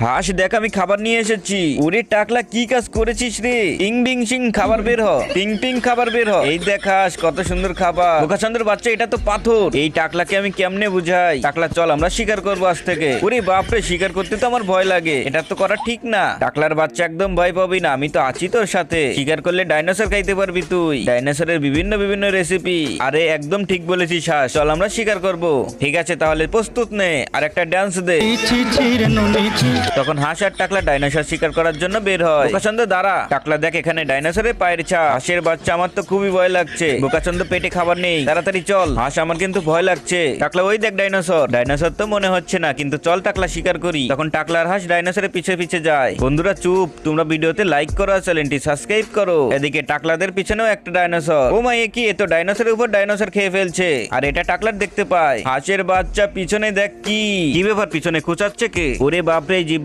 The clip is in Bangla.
হাঁস দেখ আমি খাবার নিয়ে এসেছি। ওরে টাকলা কি কাজ করেছিস রে? ইং বিং সিং খাবার বের হ, পিং পিং খাবার বের হ। এই দেখ হাঁস কত সুন্দর খাবার। বোকাচন্দ্রের বাচ্চা এটা তো পাথর। এই টাকলাকে আমি কেমনে বুঝাই? টাকলা চল আমরা শিকার করবো আজ থেকে। ওরে বাপরে শিকার করতে তো আমার ভয় লাগে, এটা তো করা ঠিক না। টাকলার বাচ্চা একদম ভয় পাবি না, আমি তো আছি তোর সাথে। শিকার করলে ডাইনোসর খাইতে পারবি তুই, ডাইনোসরের বিভিন্ন বিভিন্ন রেসিপি। আরে একদম ঠিক বলেছিস হাঁস, চল আমরা শিকার করব। ঠিক আছে তাহলে প্রস্তুত নে, আর একটা ডান্স দে। তখন হাঁস আর টাকলা ডাইনোসর শিকার করার জন্য বের হয়। বোকাচন্দ্র দাঁড়া, টাকলা দেখ এখানে ডাইনোসরের পায়ের ছাপ। হাঁসের বাচ্চা আমার তো খুবই ভয় লাগছে। বোকাচন্দ্র পেটে খাবার নেই, তাড়াতাড়ি চল। হাঁস আমার কিন্তু ভয় লাগছে। টাকলা ওই দেখ ডাইনোসর। ডাইনোসর তো মনে হচ্ছে না, কিন্তু চল টাকলা শিকার করি। তখন টাকলার হাঁস ডাইনোসরের পিছে পিছে যায়। বন্ধুরা চুপ, তোমরা ভিডিওতে লাইক করো আর চ্যানেলটি সাবস্ক্রাইব করো। এদিকে টাকলাদের পিছনেও একটা ডাইনোসর। ও মা, এ কি? এ তো ডাইনোসরের উপর ডাইনোসর খেয়ে ফেলছে। আর এটা টাকলার দেখতে পায়। হাঁসের বাচ্চা পিছনে দেখ কি ব্যাপার, পিছনে খোঁচাচ্ছে কে? ওরে বাপরে, জীব